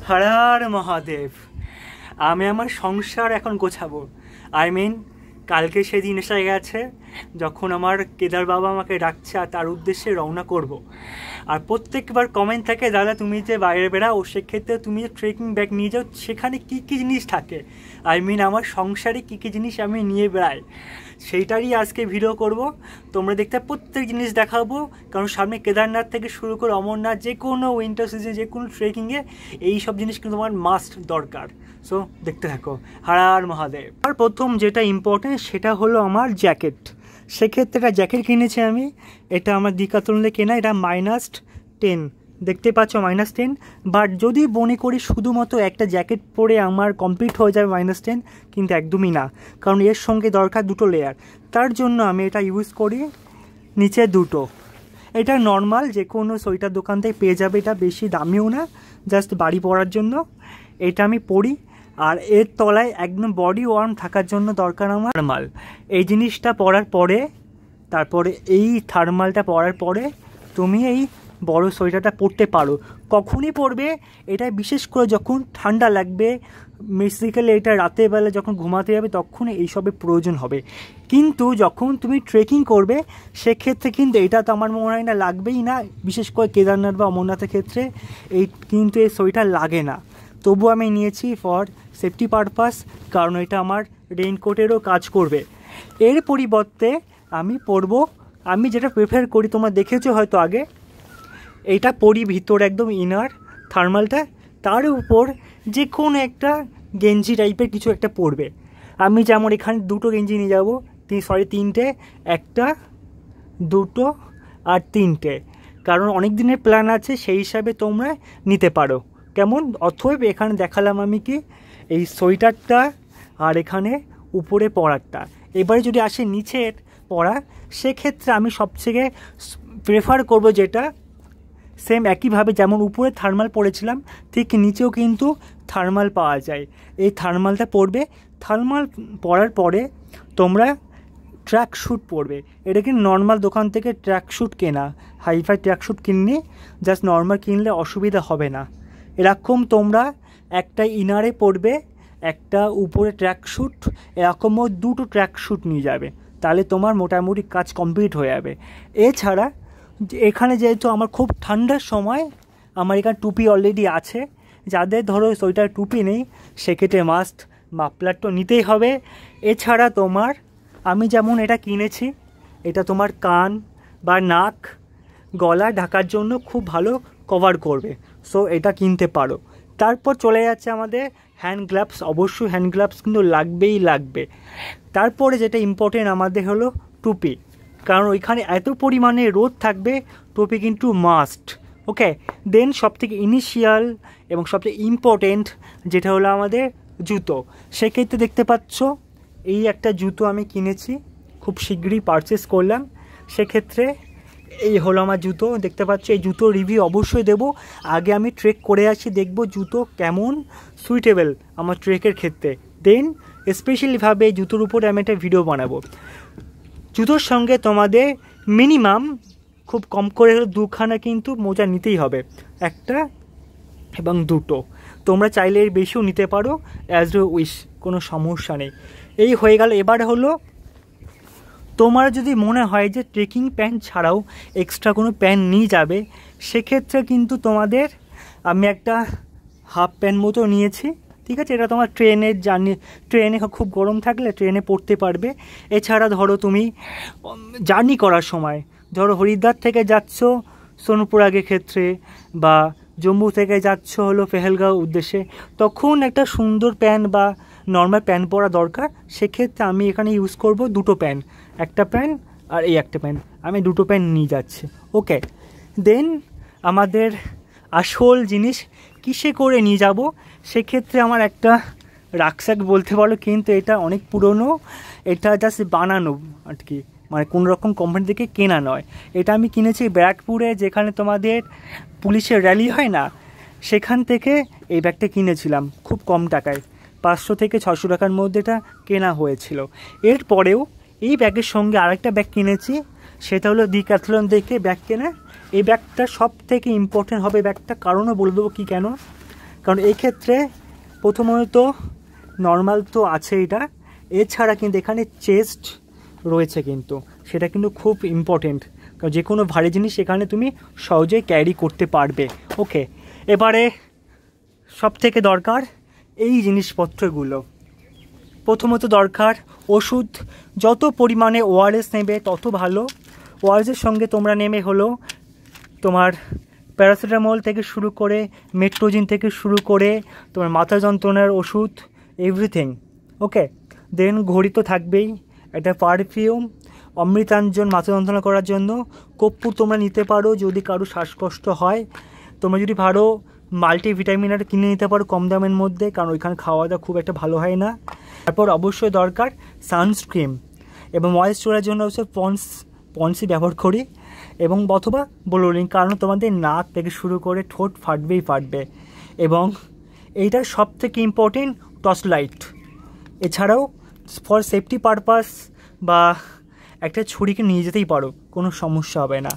হর হর মহাদেব। আমি আমার সংসার এখন গোছাবো। কালকে সেদিন এসে গেছে যখন আমার কেদার বাবা আমাকে ডাকছে আর তার উদ্দেশ্যে রওনা করব। আর প্রত্যেকবার কমেন্ট থাকে, দাদা তুমি যে বাইরে বেরাও সেক্ষেত্রে তুমি যে ট্রেকিং ব্যাগ নিয়ে যাও সেখানে কী কী জিনিস থাকে, আমার সংসারে কী কী জিনিস আমি নিয়ে বেড়াই, সেইটারই আজকে ভিডিও করব। তোমরা দেখতে প্রত্যেক জিনিস দেখাবো, কারণ সামনে কেদারনাথ থেকে শুরু করে অমরনাথ, যে কোনো উইন্টার সিজন, যে কোনো ট্রেকিংয়ে এই সব জিনিস কিন্তু তোমার মাস্ট দরকার। সো দেখতে থাকো। হর হর মহাদেব। আর প্রথম যেটা ইম্পর্টেন্ট সেটা হলো আমার জ্যাকেট। সেক্ষেত্রে একটা জ্যাকেট কিনেছি আমি, এটা আমার ডিকাথলনে কেনা, এটা -10 দেখতে পাচ্ছ, -10। বাট যদি মনে করি শুধুমাত্র একটা জ্যাকেট পরে আমার কমপ্লিট হয়ে যাবে -10, কিন্তু একদমই না, কারণ এর সঙ্গে দরকার দুটো লেয়ার। তার জন্য আমি এটা ইউজ করি নিচে দুটো। এটা নর্মাল যে কোনো সোয়েটার দোকান থেকে পেয়ে যাবে, এটা বেশি দামিও না, জাস্ট বাড়ি পরার জন্য এটা আমি পরি। আর এর তলায় একদম বডি ওয়ার্ম থাকার জন্য দরকার আমার থার্মাল। এই জিনিসটা পরার পরে, তারপরে এই থার্মালটা পরার পরে তুমি এই বড় সোয়েটারটা পরতে পারো। কখনই পরবে এটা, বিশেষ করে যখন ঠান্ডা লাগবে, বেসিক্যালি এটা রাতের বেলা যখন ঘুমাতে যাবে তখন এইসবের প্রয়োজন হবে। কিন্তু যখন তুমি ট্রেকিং করবে সেক্ষেত্রে কিন্তু এটা তো আমার মনে হয় না লাগবেই না, বিশেষ করে কেদারনাথ বা অমরনাথের ক্ষেত্রে কিন্তু এই সোয়েটার লাগে না। তবু আমি নিয়েছি ফর সেফটি পারপাস, কারণ এটা আমার রেইনকোটেরও কাজ করবে। এর পরিবর্তে আমি পরবো, আমি যেটা প্রেফার করি তোমরা দেখেছো হয়তো আগে, এইটা পরি ভিতর একদম ইনার থার্মালটা, তার উপর যে কোনো একটা গেঞ্জি টাইপের কিছু একটা পরবে। আমি যেমন এখানে দুটো গেঞ্জি নিয়ে যাবো, তিনটে, একটা, দুটো আর তিনটে, কারণ অনেক দিনের প্ল্যান আছে, সেই হিসাবে তোমরা নিতে পারো কেমন। অথবা এখানে দেখালাম আমি কি এই সোয়েটারটা আর এখানে উপরে পরারটা। এবারে যদি আসে নিচের পরা, সেক্ষেত্রে আমি সবথেকে প্রেফার করব যেটা সেম একইভাবে যেমন উপরে থার্মাল পরেছিলাম ঠিক নিচেও কিন্তু থার্মাল পাওয়া যায়। এই থার্মালটা পরবে। থার্মাল পরার পরে তোমরা ট্র্যাক শ্যুট পরবে। এটা কিন্তু নর্মাল দোকান থেকে ট্র্যাক শ্যুট কেনা, হাইফাই ট্র্যাক শ্যুট কিনলে জাস্ট নর্মাল কিনলে অসুবিধা হবে না। এরকম তোমরা একটা ইনারে পরবে, একটা উপরে ট্র্যাক শ্যুট, এরকমও দুটো ট্র্যাক শ্যুট নিয়ে যাবে, তাহলে তোমার মোটামুটি কাজ কমপ্লিট হয়ে যাবে। এছাড়া এখানে যেহেতু আমার খুব ঠান্ডার সময়, আমার এখানে টুপি অলরেডি আছে। যাদের ধরো সোয়েটার টুপি নেই সেক্ষেত্রে মাস্ট মাফলার তো নিতেই হবে। এছাড়া তোমার আমি যেমন এটা কিনেছি, এটা তোমার কান বা নাক, গলা ঢাকার জন্য খুব ভালো কভার করবে, সো এটা কিনতে পারো। তারপর চলে যাচ্ছে আমাদের হ্যান্ড গ্লাভস। অবশ্যই হ্যান্ড গ্লাভস কিন্তু লাগবেই লাগবে। তারপরে যেটা ইম্পর্টেন্ট আমাদের হলো টুপি, কারণ ওইখানে এত পরিমাণে রোদ থাকবে, টুপি কিন্তু মাস্ট। ওকে, দেন সবথেকে ইনিশিয়াল এবং সবথেকে ইম্পর্টেন্ট যেটা হলো আমাদের জুতো। সেক্ষেত্রে দেখতে পাচ্ছ এই একটা জুতো আমি কিনেছি, খুব শীঘ্রই পারচেস করলাম। সেক্ষেত্রে এই হলো আমার জুতো, দেখতে পাচ্ছ। এই জুতো রিভিউ অবশ্যই দেবো, আগে আমি ট্রেক করে আসি, দেখবো জুতো কেমন সুইটেবল আমার ট্রেকের ক্ষেত্রে, দেন স্পেশালিভাবে এই জুতোর উপরে আমি একটা ভিডিও বানাবো। জুতোর সঙ্গে তোমাদের মিনিমাম খুব কম করে দুখানা কিন্তু মোজা নিতেই হবে, একটা এবং দুটো। তোমরা চাইলে এর বেশিও নিতে পারো, অ্যাজ ইউ উইশ, কোনো সমস্যা নেই। এই হয়ে গেল। এবার হলো তোমার যদি মনে হয় যে ট্রেকিং প্যান্ট ছাড়াও এক্সট্রা কোনো প্যান্ট নিয়ে যাবে, সেক্ষেত্রে কিন্তু তোমাদের আমি একটা হাফ প্যান্ট মতো নিয়েছি, ঠিক আছে। এটা তোমার ট্রেনে খুব গরম থাকলে ট্রেনে পড়তে পারবে। এছাড়া ধরো তুমি জার্নি করার সময়, ধরো হরিদ্বার থেকে যাচ্ছ সোনপুরাগের ক্ষেত্রে, বা জম্মু থেকে যাচ্ছ হলো পেহেলগাঁও উদ্দেশ্যে, তখন একটা সুন্দর প্যান্ট বা নর্মাল প্যান্ট পরা দরকার। সেক্ষেত্রে আমি এখানে ইউজ করব দুটো প্যান্ট, একটা প্যান্ট আর এই একটা প্যান্ট, আমি দুটো প্যান্ট নিয়ে যাচ্ছি। ওকে, দেন আমাদের আসল জিনিস কিসে করে নিয়ে যাব, সেক্ষেত্রে আমার একটা রাকস্যাক বলতে পারো, কিন্তু এটা অনেক পুরনো, এটা জাস্ট বানানো আর কি, মানে কোনো রকম কোম্পানি থেকে কেনা নয়। এটা আমি কিনেছি ব্যারাকপুরে, যেখানে তোমাদের পুলিশের র্যালি হয় না, সেখান থেকে এই ব্যাগটা কিনেছিলাম খুব কম টাকায়, 500 থেকে 600 টাকার মধ্যে এটা কেনা হয়েছিল। এরপরেও এই ব্যাগের সঙ্গে আরেকটা ব্যাগ কিনেছি, সেটা হলো ডিক্যাথলন থেকে ব্যাগ কেনা। এই ব্যাগটা সব থেকে ইম্পর্টেন্ট হবে ব্যাগটা, কারণও বলে দেবো কী কেন। কারণ এই ক্ষেত্রে প্রথমত নর্মাল তো আছে এটা, এছাড়া কিন্তু এখানে চেস্ট রয়েছে কিন্তু, সেটা কিন্তু খুব ইম্পর্টেন্ট, কারণ যে কোনো ভারী জিনিস এখানে তুমি সহজেই ক্যারি করতে পারবে। ওকে, এবারে সব থেকে দরকার এই জিনিসপত্রগুলো। প্রথমত দরকার ওষুধ, যত পরিমাণে ওআরএস নেবে তত ভালো। ওআরএসের সঙ্গে তোমরা নেমে হলো তোমার প্যারাসিটামল থেকে শুরু করে মেট্রোজিন থেকে শুরু করে তোমার মাথা যন্ত্রণার ওষুধ, এভরিথিং। ওকে, দেন ঘড়ি তো থাকবেই, একটা পারফিউম, অমৃতাঞ্জন মাথা যন্ত্রণা করার জন্য, কর্পূর তোমরা নিতে পারো যদি কারো শ্বাসকষ্ট হয়। তোমরা যদি পারো মাল্টিভিটামিন আর কিনে নিতে পারো কম দামের মধ্যে, কারণ ওইখানে খাওয়া দাওয়া খুব একটা ভালো হয় না। তারপর অবশ্যই দরকার সানস্ক্রিন, এবং ময়েশ্চারাইজারের জন্য হচ্ছে পন্সই ব্যবহার করি, এবং অথবা ব্লোরিং, কারণ তোমাদের নাক থেকে শুরু করে ঠোঁট ফাটবে। এবং এইটার সব থেকে ইম্পর্টেন্ট টর্চ লাইট। এছাড়াও ফর সেফটি পারপাস বা একটা ছুরিকে নিয়ে যেতেই পারো, কোনো সমস্যা হবে না।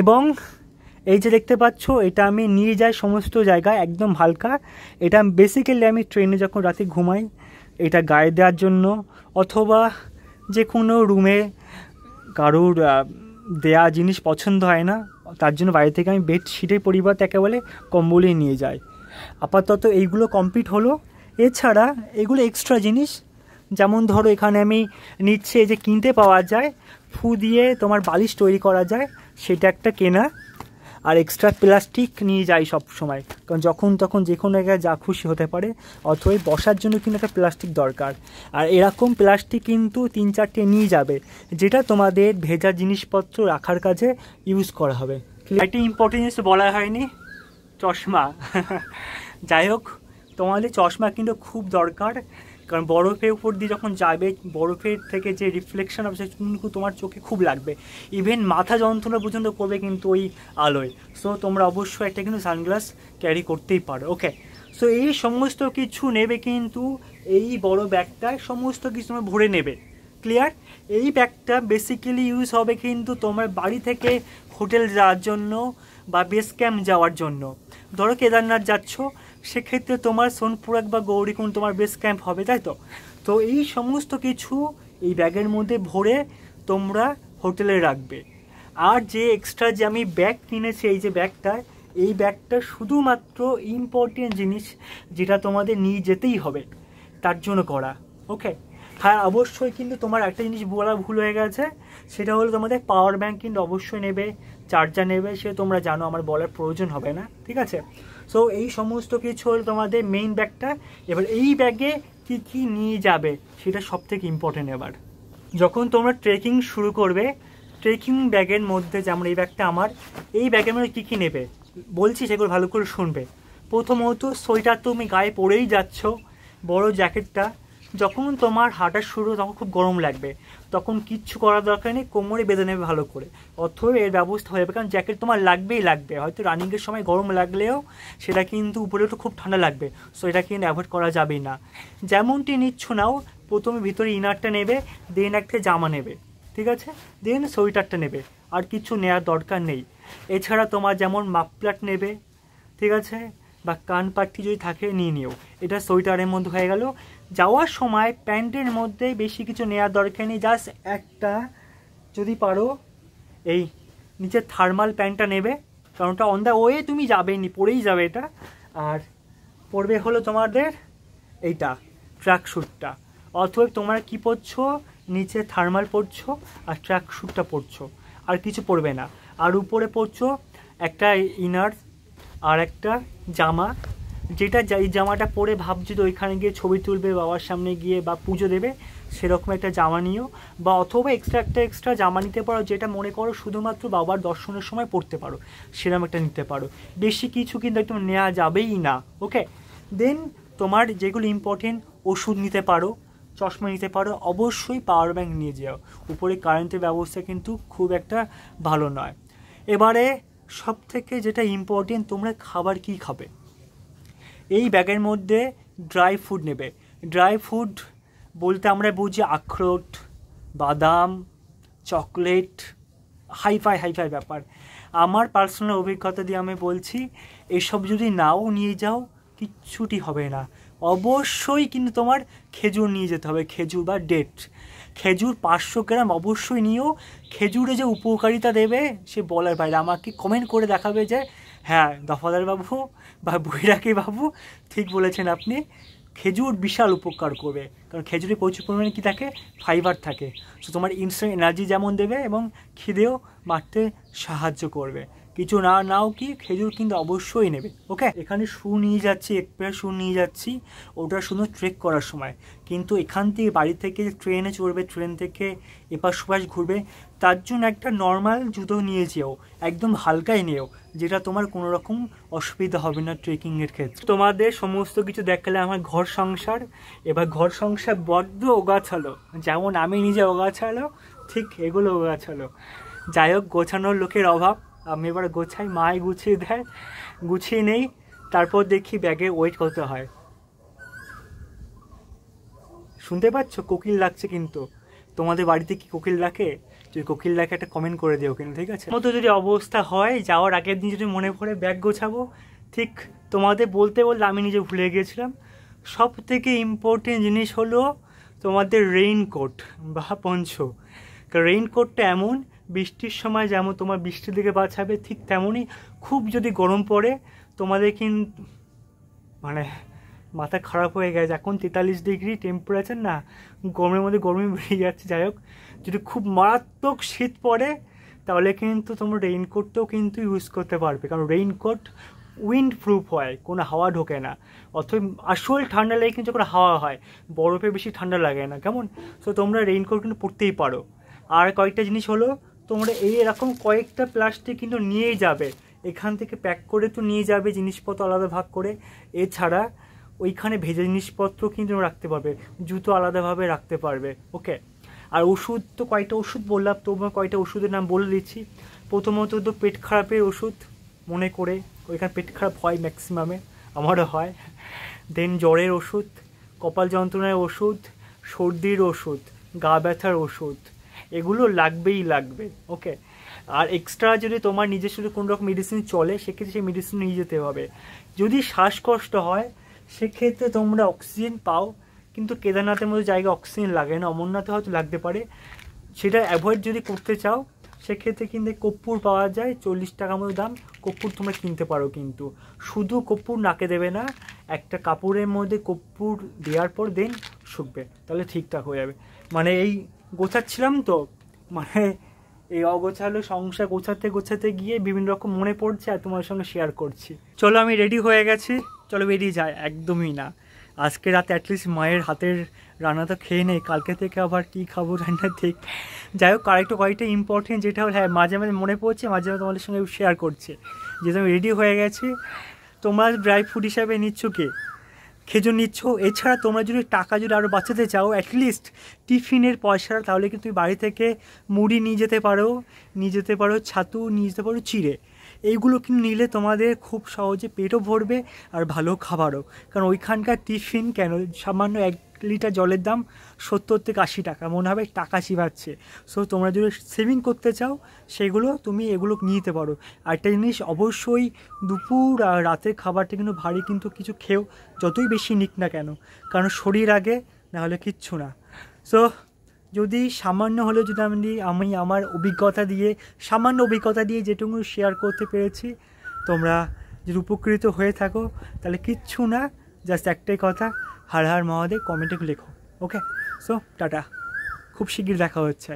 এবং এই যে দেখতে পাচ্ছ, এটা আমি নিয়ে যাই সমস্ত জায়গায় একদম হালকা। এটা বেসিক্যালি আমি ট্রেনে যখন রাতে ঘুমাই এটা গায়ে দেওয়ার জন্য, অথবা যে কোনো রুমে কারোর দেয়া জিনিস পছন্দ হয় না, তার জন্য বাইরে থেকে আমি বেডশিটের পরিবর্তে একেবারে কম্বলেই নিয়ে যাই। আপাতত এইগুলো কমপ্লিট হলো। এছাড়া এগুলো এক্সট্রা জিনিস, যেমন ধরো এখানে আমি নিচ্ছে এই যে কিনতে পাওয়া যায়, ফু দিয়ে তোমার বালিশ তৈরি করা যায়, সেটা একটা কেনা। আর এক্সট্রা প্লাস্টিক নিয়ে যাই সব সময়, কারণ যখন তখন যে কোনো জায়গায় যা খুশি হতে পারে, অথবা বসার জন্য কিন্তু একটা প্লাস্টিক দরকার। আর এরকম প্লাস্টিক কিন্তু 3-4টে নিয়ে যাবে, যেটা তোমাদের ভেজা জিনিসপত্র রাখার কাজে ইউজ করা হবে। একটা ইম্পর্টেন্ট জিনিস বলা হয়নি, চশমা। যাই হোক, তোমাদের চশমা কিন্তু খুব দরকার, কারণ বরফের উপর দিয়ে যখন যাবে, বরফের থেকে যে রিফ্লেকশন হবে সেটা কিন্তু তোমার চোখে খুব লাগবে, ইভেন মাথা যন্ত্রণা পর্যন্ত করবে কিন্তু ওই আলোয়। সো তোমরা অবশ্যই একটা কিন্তু সানগ্লাস ক্যারি করতেই পারো। ওকে, সো এই সমস্ত কিছু নেবে কিন্তু এই বড় ব্যাগটায় সমস্ত কিছু তোমরা ভরে নেবে। ক্লিয়ার? এই ব্যাগটা বেসিক্যালি ইউজ হবে কিন্তু তোমার বাড়ি থেকে হোটেল যাওয়ার জন্য বা বেস ক্যাম্প যাওয়ার জন্য। ধরো কেদারনাথ যাচ্ছ, সেক্ষেত্রে তোমার সোনপুরাক বা গৌরীকুণ্ড তোমার বেস ক্যাম্প হবে, তাই তো? তো এই সমস্ত কিছু এই ব্যাগের মধ্যে ভরে তোমরা হোটেলে রাখবে। আর যে এক্সট্রা যে আমি ব্যাগ কিনেছি, এই যে ব্যাগটা, এই ব্যাগটা শুধুমাত্র ইম্পর্টেন্ট জিনিস যেটা তোমাদের নিয়ে যেতেই হবে তার জন্য করা। ওকে, হ্যাঁ অবশ্যই কিন্তু তোমার একটা জিনিস বলা ভুল হয়ে গেছে, সেটা হলো তোমাদের পাওয়ার ব্যাঙ্ক কিন্তু অবশ্যই নেবে, চার্জার নেবে, সে তোমরা জানো, আমার বলার প্রয়োজন হবে না, ঠিক আছে? সো এই সমস্ত কিছু হলো তোমাদের মেইন ব্যাগটা। এবার এই ব্যাগে কি কি নিয়ে যাবে সেটা সব থেকে ইম্পর্টেন্ট। এবার যখন তোমরা ট্রেকিং শুরু করবে, ট্রেকিং ব্যাগের মধ্যে, যেমন এই ব্যাগটা আমার, এই ব্যাগের মধ্যে কী কী নেবে বলছি সেগুলো ভালো করে শুনবে। প্রথমত সোয়েটার তুমি গায়ে পরেই যাচ্ছ, বড় জ্যাকেটটা। যখন তোমার হাঁটা শুরু তখন খুব গরম লাগবে, তখন কিচ্ছু করার দরকার নেই, কোমরে বেঁধে নেবে ভালো করে, অথবা এর ব্যবস্থা হয়ে যাবে, কারণ জ্যাকেট তোমার লাগবেই লাগবে। হয়তো রানিংয়ের সময় গরম লাগলেও সেটা কিন্তু উপরে একটু খুব ঠান্ডা লাগবে, সো এটা কিন্তু অ্যাভয়েড করা যাবেই না। যেমনটি নিচ্ছ নাও, প্রথমে ভিতরে ইনারটা নেবে, দেন একটা জামা নেবে, ঠিক আছে, দেন সোয়েটারটা নেবে, আর কিছু নেওয়ার দরকার নেই। এছাড়া তোমার যেমন মাফলার নেবে, ঠিক আছে, বা কান পাট্টি যদি থাকে নিয়ে নিও, এটা সোয়েটারের মধ্যে হয়ে গেল। যাওয়ার সময় প্যান্টের মধ্যে বেশি কিছু নেওয়ার দরকার নেই, জাস্ট একটা যদি পারো এই নিচে থার্মাল প্যান্টটা নেবে, কারণ ওটা অন দ্য ওয়ে তুমি যাবেনি, পরেই যাবে এটা। আর পরবে হলো তোমাদের এইটা ট্র্যাক শ্যুটটা, অথবা তোমরা কি পরছো, নিচে থার্মাল পরছো আর ট্র্যাক শ্যুটটা পরছো, আর কিছু পরবে না। আর উপরে পরছো একটা ইনার আর একটা জামা, যেটা এই জামাটা পরে ভাবছি তো ওইখানে গিয়ে ছবি তুলবে, বাবার সামনে গিয়ে বা পুজো দেবে, সেরকম একটা জামা নিও। বা অথবা এক্সট্রা জামা নিতে পারো, যেটা মনে করো শুধুমাত্র বাবার দর্শনের সময় পরতে পারো, সেরকম একটা নিতে পারো। বেশি কিছু কিন্তু একদম নেওয়া যাবেই না। ওকে, দেন তোমার যেগুলো ইম্পর্টেন্ট, ওষুধ নিতে পারো, চশমা নিতে পারো, অবশ্যই পাওয়ার ব্যাঙ্ক নিয়ে যাও, উপরে কারেন্টের ব্যবস্থা কিন্তু খুব একটা ভালো নয়। এবারে সব থেকে যেটা ইম্পর্টেন্ট, তোমরা খাবার কি খাবে। এই ব্যাগের মধ্যে ড্রাই ফুড নেবে। ড্রাই ফুড বলতে আমরা বুঝি আখরোট, বাদাম, চকলেট, হাইফাই ব্যাপার। আমার পার্সোনাল অভিজ্ঞতা দিয়ে আমি বলছি, এসব যদি নাও নিয়ে যাও কিচ্ছুটি হবে না। অবশ্যই কিন্তু তোমার খেজুর নিয়ে যেতে হবে, খেজুর বা ডেট। খেজুর 500 গ্রাম অবশ্যই নিও। খেজুরে যে উপকারিতা দেবে সে বলার বাইরে। আমাকে কমেন্ট করে দেখাবে যে হ্যাঁ দফাদার বাবু বা বৈরাগী বাবু ঠিক বলেছেন আপনি, খেজুর বিশাল উপকার করবে। কারণ খেজুরে প্রচুর পরিমাণে কী থাকে, ফাইবার থাকে। সো তোমার ইনস্ট্যান্ট এনার্জি যেমন দেবে এবং খিদেও মারতে সাহায্য করবে। কিছু না নাও কি, খেজুর কিন্তু অবশ্যই নেবে। ওকে, এখানে শু নিয়ে যাচ্ছি, এক পেয়ার শু নিয়ে যাচ্ছি, ওটা শুধু ট্রেক করার সময়। কিন্তু এখান থেকে বাড়ি থেকে ট্রেনে চড়বে, ট্রেন থেকে এপাশ ওপাশ ঘুরবে, তার জন্য একটা নর্মাল জুতো নিয়ে যেও, একদম হালকাই নিও, যেটা তোমার কোনো রকম অসুবিধা হবে না ট্রেকিংয়ের ক্ষেত্রে। তোমাদের সমস্ত কিছু দেখালে আমার ঘর সংসার। এবার ঘর সংসার বড্ড ওগাছালো, যেমন আমি নিজে ওগাছালো ঠিক এগুলো ওগাছালো। যাই হোক, গোছানোর লোকের অভাব, আমি এবার গোছাই, মাই গুছিয়ে দেয়, গুছিয়ে নেই, তারপর দেখি ব্যাগে ওয়েট করতে হয়। শুনতে পাচ্ছ কোকিল লাগছে কিন্তু, তোমাদের বাড়িতে কি কোকিল ডাকে? যদি কোকিল ডাকে একটা কমেন্ট করে দিও কিন্তু, ঠিক আছে? মতো যদি অবস্থা হয়, যাওয়ার আগের দিন যদি মনে পড়ে ব্যাগ গোছাবো, ঠিক তোমাদের বলতে বলতে আমি নিজে ভুলে গিয়েছিলাম। সব থেকে ইম্পর্টেন্ট জিনিস হলো তোমাদের রেইনকোট বা পঞ্চ। কারণ রেইনকোটটা এমন, বৃষ্টির সময় যেমন তোমার বৃষ্টির দিকে বাঁচাবে, ঠিক তেমনই খুব যদি গরম পড়ে তোমাদের কিন্তু মানে মাথা খারাপ হয়ে গেছে। এখন 43 ডিগ্রি টেম্পারেচার না, গরমের মধ্যে গরমে বেরিয়ে যাচ্ছে। যাই হোক, যদি খুব মারাত্মক শীত পড়ে তাহলে কিন্তু তোমরা রেইনকোটটাও কিন্তু ইউজ করতে পারবে। কারণ রেইনকোট উইন্ড প্রুফ হয়, কোনো হাওয়া ঢোকে না। অথবা আসল ঠান্ডা লাগে কিন্তু যখন হাওয়া হয়, বরফে বেশি ঠান্ডা লাগে না, কেমন? সো তোমরা রেইনকোট কিন্তু পরতেই পারো। আর কয়েকটা জিনিস হলো, তোমরা এরকম কয়েকটা প্লাস্টিক কিন্তু নিয়েই যাবে, এখান থেকে প্যাক করে তো নিয়ে যাবে জিনিসপত্র আলাদা ভাগ করে। এছাড়া ওইখানে ভেজা জিনিসপত্র কিন্তু রাখতে পারবে, জুতো আলাদাভাবে রাখতে পারবে। ওকে, আর ওষুধ তো কয়েকটা ওষুধ বললাম, তোমার কয়েকটা ওষুধের নাম বলে দিচ্ছি। প্রথমত তো পেট খারাপের ওষুধ, মনে করে, ওইখানে পেট খারাপ হয় ম্যাক্সিমামে, আমারও হয়। দেন জ্বরের ওষুধ, কপাল যন্ত্রণার ওষুধ, সর্দির ওষুধ, গা ব্যথার ওষুধ, এগুলো লাগবেই লাগবে। ওকে, আর এক্সট্রা যদি তোমার নিজস্ব কোনো রকম মেডিসিন চলে, সেক্ষেত্রে সেই মেডিসিন নিয়ে যেতে হবে। যদি শ্বাসকষ্ট হয় সেক্ষেত্রে তোমরা অক্সিজেন পাও, কিন্তু কেদারনাথের মতো জায়গায় অক্সিজেন লাগে না, অমরনাথে হয়তো লাগতে পারে। সেটা অ্যাভয়েড যদি করতে চাও সেক্ষেত্রে কিন্তু কর্পূর পাওয়া যায়, 40 টাকা মতো দাম, কর্পূর তোমরা কিনতে পারো। কিন্তু শুধু কর্পূর নাকে দেবে না, একটা কাপড়ের মধ্যে কর্পূর দেওয়ার পর দেন শুকবে, তাহলে ঠিকঠাক হয়ে যাবে। মানে এই গোছাচ্ছিলাম তো, মানে এই অগোছালো সংসার গোছাতে গোছাতে গিয়ে বিভিন্ন রকম মনে পড়ছে আর তোমার সঙ্গে শেয়ার করছি। চলো আমি রেডি হয়ে গেছি, চলো বেরিয়ে যায়। একদমই না, আজকে রাতে অ্যাটলিস্ট মায়ের হাতের রান্না তো খেয়ে নেই, কালকে থেকে আবার কী খাবো রান্না ঠিক। যাই হোক, আরেকটু কয়েকটা ইম্পর্টেন্ট যেটা হলো, হ্যাঁ মাঝে মাঝে মনে পড়ছে, মাঝে মাঝে তোমাদের সঙ্গে শেয়ার করছে। যেহেতু আমি রেডি হয়ে গেছি, তোমরা ড্রাই ফ্রুট হিসাবে নিচ্ছ কে? খেজুর নিচ্ছ। এছাড়া তোমরা যদি টাকা যদি আরও বাঁচাতে চাও, অ্যাটলিস্ট টিফিনের পয়সা, তাহলে কিন্তু তুমি বাড়ি থেকে মুড়ি নিয়ে যেতে পারো, ছাতু নিয়ে যেতে পারো, চিড়ে। এইগুলো কিন্তু নিলে তোমাদের খুব সহজে পেটও ভরবে আর ভালো খাবারও। কারণ ওইখানকার টিফিন কেন, সামান্য 1 লিটার জলের দাম 70 থেকে 80 টাকা, মনে হবে টাকা চিবাচ্ছে। সো তোমরা যদি সেভিং করতে চাও সেগুলো তুমি এগুলো নিতে পারো। আরেকটা জিনিস, অবশ্যই দুপুর আর রাতের খাবারটা কিন্তু ভারী কিন্তু কিছু খেও, যতই বেশি নিক না কেন, কারণ শরীর আগে, না হলে কিচ্ছু না। সো যদি সামান্য হলেও যদি আমি আমার সামান্য অভিজ্ঞতা দিয়ে যেটুকু শেয়ার করতে পেরেছি, তোমরা যদি উপকৃত হয়ে থাকো তাহলে কিচ্ছু না, জাস্ট একটাই কথা, হর হর মহাদেব কমেন্টে লেখো। ওকে, সো টাটা, খুব শিগগির দেখা হচ্ছে।